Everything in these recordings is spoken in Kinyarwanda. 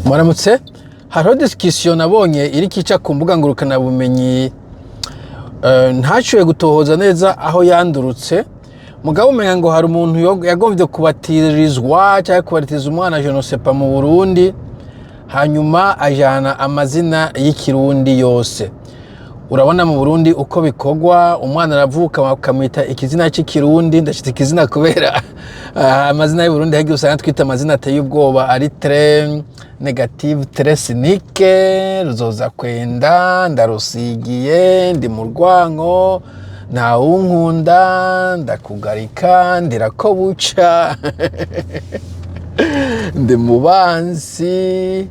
Mwaramutse, hariho discussion nabonye iri kica ku mbuga ngurukana bumenyi ntaciye gutohoza neza aho yandurutse. Mugabo umenga ngo hari umuntu yagombye kubatirizwa cyangwa kubatiza umwana je ne sais pas mu Burundi, hanyuma ajana amazina y'ikirundi yose. Urabona mu Burundi uko bikorwa, umwana aravuka bakamwita ikizina cy'ikirundi, ndashitse ikizina kubera amazina y'u Burundi hagiye usanga twita amazina ateye ubwoba, ari très negative, très cynique, ruzoza kwenda, ndarusigiye, ndi mu rwango, nta unkunda, ndakugarika, ndirako buca, ndi mubansi,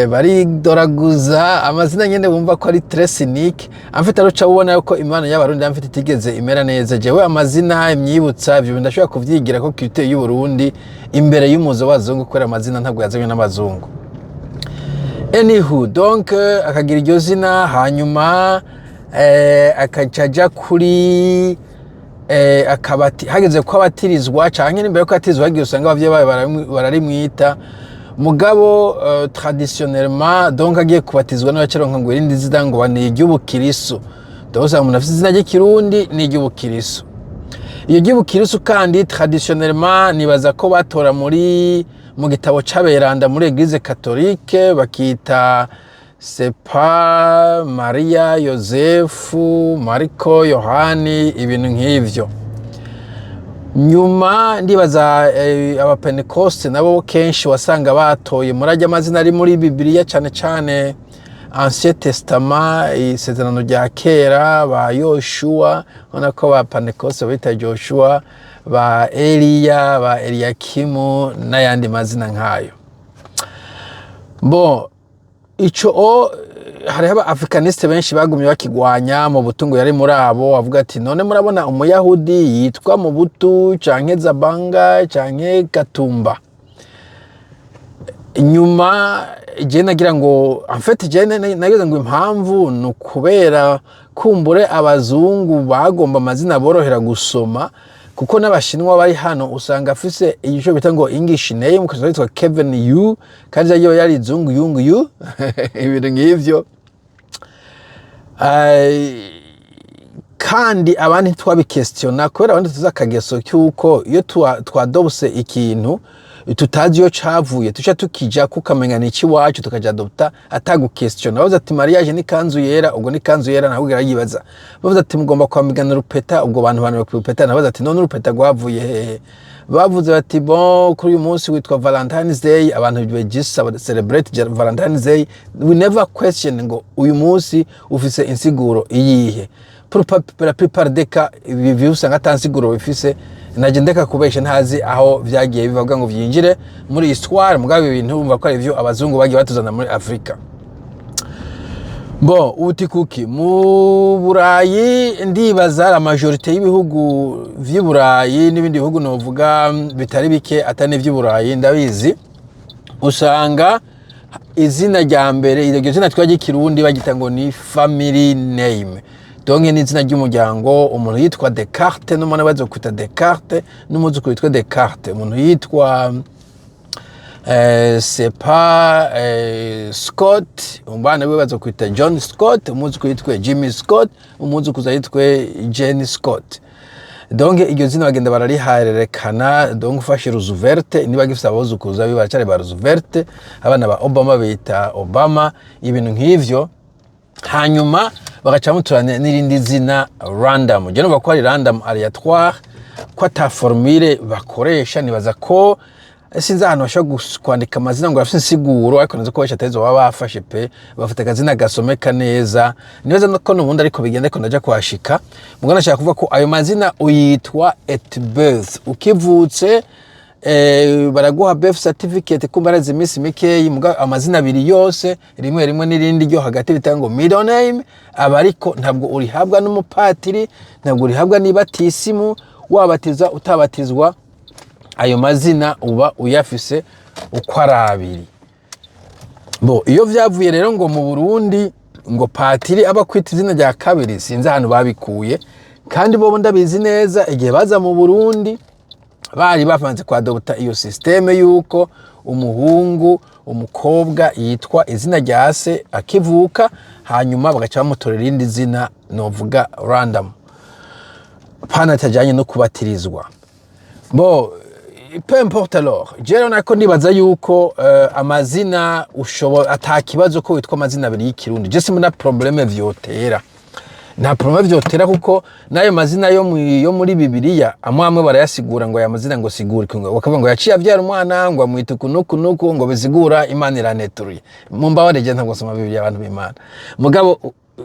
baridoraguza amazina nyene bumva ko ari très cynique. Amfite aruca ubona yuko imana y'abarundi amfite itigeze imera neza. Jewe amazina imyibutsa byo ndashobora kuvyigira ko culture y'u Burundi imbere y'umuzo w'abazungu, kubera amazina ntabwo yazanywe n'abazungu. Anywho, donc akagira iryo zina, hanyuma akacaja kuri akabati hageze ko abatirizwa canke nimbere yuko atirizwa hagiye usanga abavyeyi bawe bararimwita mugabo traditionnellement. Donc agiye kubatizwa n'abacaronka ngo irindi zina ngo bane iry'ubukirisu. Ndabona umuntu afite izina ry'ikirundi n'iry'ubukirisu. Iyo ry'ubukirisu kandi traditionnellement nibaza ko batora mu gitabo c'aberanda muri Eglise Catholique, bakita Sepa, Maria, Yosefu, Mariko, Yohani, ibintu nk'ivyo. Nyuma ndibaza abapentecoste nabo kenshi wasanga batoye murajya amazina ari muri Bibiliya, cyane cyane Ancien Testament, isezerano rya kera, ba Yoshua, ubona ko ba Pentecoste bita Joshua, ba Eliya, ba Eliakimu n'ayandi mazina nk'ayo. Bon, ico hari aba africaniste benshi bagumye bakigwanya mu butungo yari muri abo, avuga ati none murabona umuyahudi yitwa mu butu canke Zabanga canke Katumba. Nyuma je nagira ngo en fait je nagira ngo impamvu nukubera kumbure abazungu bagomba amazina borohera gusoma, kuko n'abashinwa bari hano usanga afise ico bita ngo English name, ukaza yitwa Kevin Yu, kandi yari zungu yungu yu ibintu nk'ivyo. Kandi abandi twabikestiona kubera abandi tuzakageso cyuko iyo twadobuse ikintu tutazi yo cavuye tuca tukija kukamenya n'iki wacu tukaja adopta atagukestiona. Bavuze ati mariage ni kanzu yera, ubwo ni kanzu yera nahubwo yibaza. Bavuze ati mugomba kwamigana rupeta, ubwo bantu bakupeta. Nabaza ati none rupeta gwavuye hehe? Bavuze bati bon kuri uyu munsi witwa Valentine's Day, abantu begisa celebrate Valentine's Day. We never question ngo uyu munsi ufise insiguro iyihe. Pour la plupart des cas ibi usanga atansiguro bifise, naje ndeka kubesha ntazi aho vyagiye bivuga ngo vyinjire muri histoire, mugabe ibintu umva ko ari byo abazungu bagiye batuzana muri Afrika. Bon, uti kuki mu Burayi ndibaza la majorité y'ibihugu vy'i Burayi n'ibindi bihugu novuga bitari bike atane vy'i Burayi ndabizi, usanga izina rya mbere iryo zina twaje kirundi bagita ngo ni family name. Donc ni izina ry'umuryango. Umuntu yitwa Descartes n'umwana bazo kwita Descartes, n'umuzukuru yitwa Descartes. Umuntu yitwa Sepa Scott, umbana we bazo kwita John Scott, umuzukuru yitwa Jimmy Scott, umuzukuru yitwa Jane Scott. Donc iryo zina bagenda barariharerekana. Donc ufashe Roosevelt niba gifite abazukuruza bibacare ba Roosevelt, abana ba Obama bita Obama, ibintu nk'ivyo. Hanyuma bagacamuturana n'irindi zina random. Je numva ko ari random aléatoire, ko ata formule bakoresha. Nibaza ko sinzi ahantu bashobora kwandika amazina ngo afite insiguro, ariko nazo ko bashatezo baba bafashe pe bafite akazina gasomeka neza. Nibaza ko n'ubundi ariko bigenda ko ndaja kwashika. Mugana nashaka kuvuga ko ayo mazina uyitwa at birth. Ukivutse baraguha birth certificate kumbaraza imisi mikeyi, muga amazina abiri yose rimwe n'irindi ryo hagati bitango middle name, abariko ntabwo urihabwa n'umupatiri, ntabwo urihabwa nibatisimu, wabatiza utabatizwa ayo mazina uba uyafise uko arabiri. Bo iyo vyavuye rero ngo mu Burundi ngo patiri aba kwita izina rya kabiri, sinzi ahantu babikuye, kandi bo ndabizi neza igihe baza mu Burundi bari bafanze kwa adopta iyo systeme yuko umuhungu umukobwa yitwa izina rya se akivuka hanyuma bagaca bamutorera irindi zina novuga random pana tajanye no kubatirizwa bo peu importe alors jero nako nibaza yuko amazina ushobora atakibazo ko witwa amazina abiri y'ikirundi je simuna problème vyotera nta problème vyotera kuko nayo mazina yo muri Bibiliya amwe barayasigura ngo aya mazina ngo sigura bakavuga ngo yaciye avyara umwana ngo amwita kunuku ngo bizigura Imana iraneturuye mumbabarire je ntabwo soma Bibiliya abantu b'Imana mugabo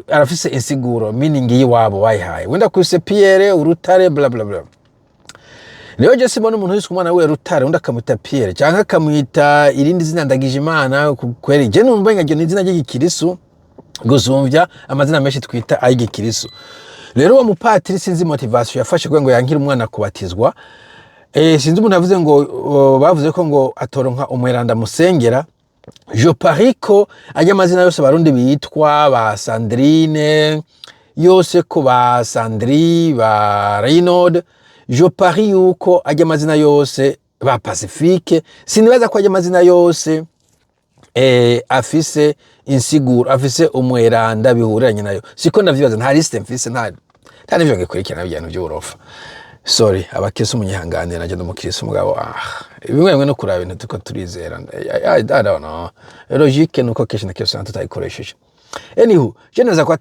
arafise insiguro meaning yiwabo bayihaye wenda kwise Pierre urutare bla bla bla leo je sibona umuntu yiswe umwana we rutare undi akamwita Pierre cyangwa akamwita irindi zina ndagije Imana kweri je numva ngajyo ni izina ry'igikirisu gusumvya amazina menshi twita ay'igikirisu rero uwo mupatiri sinzi motivation yafashe ngo yankira umwana kubatizwa sinzi umuntu avuze ngo bavuze ko ngo atoronka umweranda musengera je parie ko ajya amazina yose barundi bitwa ba Sandrine yose ko ba Sandri ba Reynaud je parie yuko ajya amazina yose ba Pacifique sinibaza ko ajya amazina yose afise insiguro afise umweranda bihuranye nayo siko ndavyibaza nta liste mfise nta nivyo ngikurikirana bijyano by'urofa sorry abakese umunyihanganira naje ndumukirisa umugabo bimwe no kuraba ibintu tuko turizera I don't know logique nuko keshi na keshi tutayikoresheje anywho je neza ko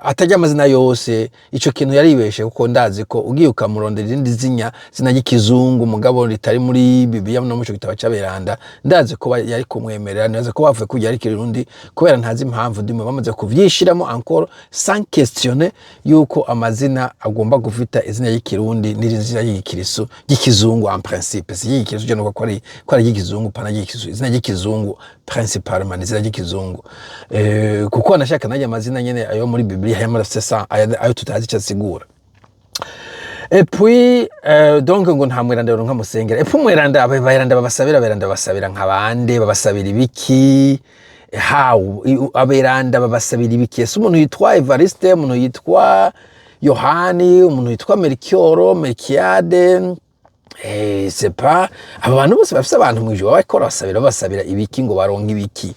atajya amazina yose ico kintu yaribeshe kuko ndazi ko ugiye ukamurondera irindi zina ry'ikizungu mugabo ritari muri Bibiliya no muco gitaba caberanda ndazi ko yari kumwemerera neza ko bavuye kujya ari kirundi kubera ntazi impamvu ndimo bamaze kuvyishiramo encore sans questionner yuko amazina agomba gufita izina y'ikirundi n'izina y'igikirisu y'ikizungu en principe si y'igikirisu je nuko ko ari y'igikizungu pana y'igikirisu izina y'igikizungu principalement izina y'igikizungu kuko nashaka najya amazina nyene ayo muri Bibiliya yamarafise ça ayo tutazi cyasigura et puis donc ngo nta mweranda ronka musengera et puis mweranda abayiranda babasabira nk'abande babasabira ibiki aberanda babasabira ibiki ese umuntu yitwa Evariste umuntu yitwa Yohani umuntu yitwa Melchiade c'est pas abantu bose bafite abantu mwijwe bakora basabira ibiki ngo baronke ibiki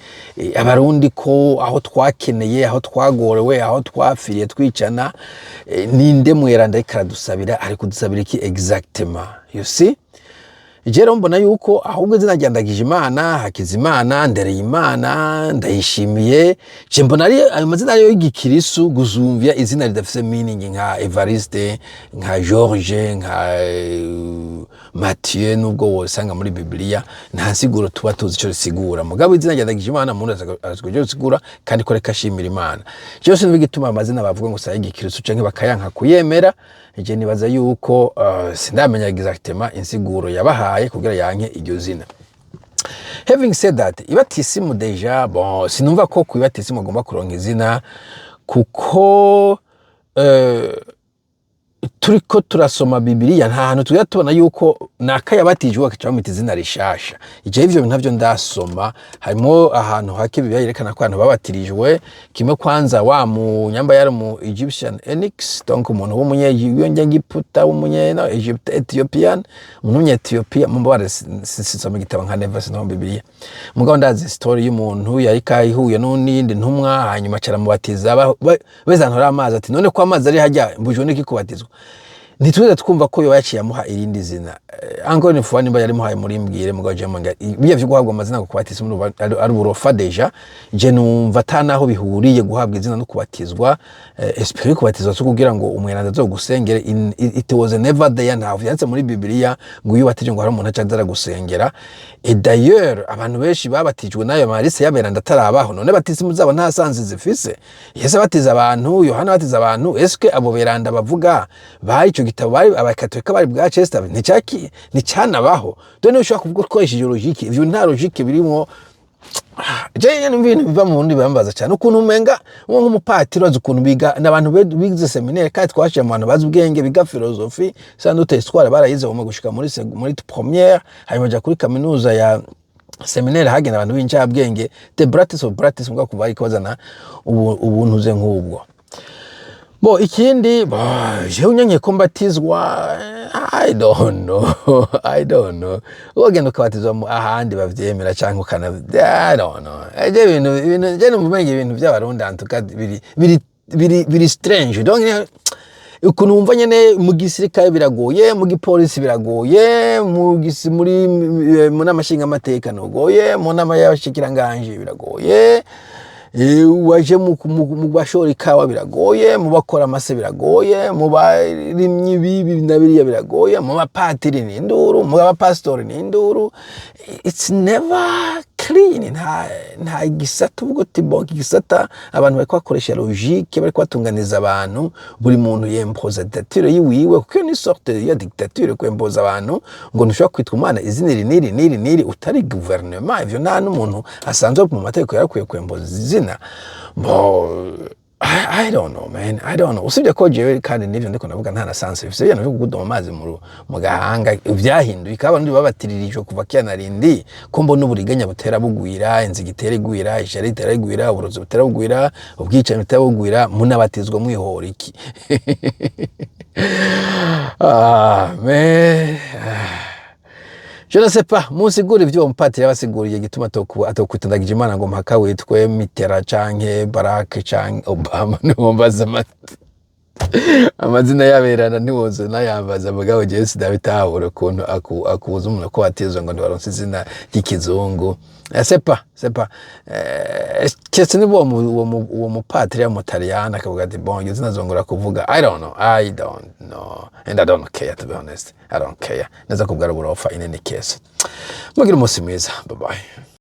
abarundi ko aho twakeneye aho twagorewe aho twafiriye twicana ninde mweranda ikadusabira ari kudusabira iki exactement you see Jero mbona yuko ahubwo izina ryandagije Imana Hakizimana Ndereyimana Ndayishimiye je mbona ari ayo mazina yo y'igikirisu guzumvya izina ridafise meaning nka Evariste nka George nka Mathieu nubwo wosanga muri Bibiliya nta nsiguro tuba tuzi cyo risigura mugabo izina ryandagije Imana umuntu azikoje risigura kandi ko reka shimira Imana cyose nibigituma amazina bavuga ngo saye igikirisu canke bakayanka kuyemera je nibaza yuko sindamenya exactement insiguro yabahaye kugira yanke iryo zina. Having said that, ibatisimu deja bon sinumva ko kuibatisimu agomba kuronka izina kuko turiko turasoma Bibiliya nta hantu tuya tubona yuko nakayabatijwe akacamita izina rishasha ije ivyo ntavyo ndasoma harimo ahantu hake Bibiliya yerekana ko abantu babatirijwe kimwe kwanza wa mu nyamba yari mu Egyptian Enix donc umuntu w'umunye Giputa w'umunye na Egypt Ethiopian umuntu Ethiopia mu bare sisoma gitaba nka Never no Bibiliya mugabo ndazi story y'umuntu yarika ihuye n'undi ntumwa hanyuma caramubatiza bezantora amazi ati none ko amazi ari hajya mbujwe niki kubatizwa nituze twumva ko yo yaciye amuha irindi zina encore une fois nimba yari muhaye muri mbwire mugabo je manga biye vyo guhabwa amazina go kubatizwa muri ari urofa deja je numva tanaho bihuriye guhabwa izina no kubatizwa esprit kubatizwa cyo kugira ngo umweranda zo gusengera it was never there ntavu yatse muri Bibiliya ngo uyu batije ngo hari umuntu acazara gusengera et d'ailleurs abantu benshi babatijwe nayo marise yaberanda tarabaho none batisimu zabo nta sanzi zifise Yesu batiza abantu Yohana batiza abantu eske abo beranda bavuga bari ico gitabo bari abakatolika bari bwa Chester ni cyanabaho done ushaka kuvuga ko ishije logique ivyo nta logique birimo je n'ibintu biva mu bundi bambaza cyane ukuntu umenga nk'umupatiri azi ukuntu biga n'abantu bigize seminaire kandi twashiye mu bantu bazi ubwenge biga philosophy sans doute histoire barayize mu gushika muri première hanyuma ja kuri kaminuza ya seminaire hagenda abantu b'incabwenge the brightest of brightest ngo kuva ikozana ubuntu ze nk'ubwo Bo ikindi je unyenye ko mbatizwa I don't know wogenda ukabatizwa ahandi bavyemera canke ukana I don't know eje ibintu je numumenya ibintu by'abarundi antuka biri strange donc ukuntu umva nyene mu gisirikare biragoye mu gipolisi biragoye muri n'amashinga amateka nogoye mu nama y'abashikiranganje biragoye waje mu bashora ikawa biragoye mu bakora amase biragoye mu barimyi bibi nabiriya biragoye mu bapatiri n'induru mu bapastori n'induru it's never clean nta gisata ubwo tibonki gisata abantu bari kwakoresha logique bari kwatunganiza abantu buri muntu yempoza dictature yiwiwe kuko ni sorte ya dictature ko empoza abantu ngo ntushobora kwitwa umwana izina niri utari gouvernement ivyo nta n'umuntu asanzwe mu mategeko yarakwiye kwempoza izina bo I don't know man I don't know usibye ko jewe kandi nivyo ndiko navuga nta na sense bifise ibintu byo kugudoma amazi mu gahanga ibyahinduye kabandi babatiririjwe kuva kyanarindi ko mbona uburiganya butera bugwira inzi gitera igwira ishari itera igwira uburozi butera bugwira ubwica butera bugwira munabatizwa mwihora iki man je ne sais pas musigura ivyo umupatiri abasiguriye gituma atokwitandagije Imana ngo mpaka witwe Mitera canke Barack canke Obama niwombaza amazina yaberana niwoze nayambaza mugabo je sidabitahura kuntu akuza umuntu ko batezwe ngo ndibaronse izina ry'ikizungu c'est pas kese nibo uwo mupatiri y'umutaliyana akavuga ati bon izina zongora kuvuga I don't know and I don't care to be honest I don't care naza kubwara burofa in any case mugira umunsi mwiza bye bye.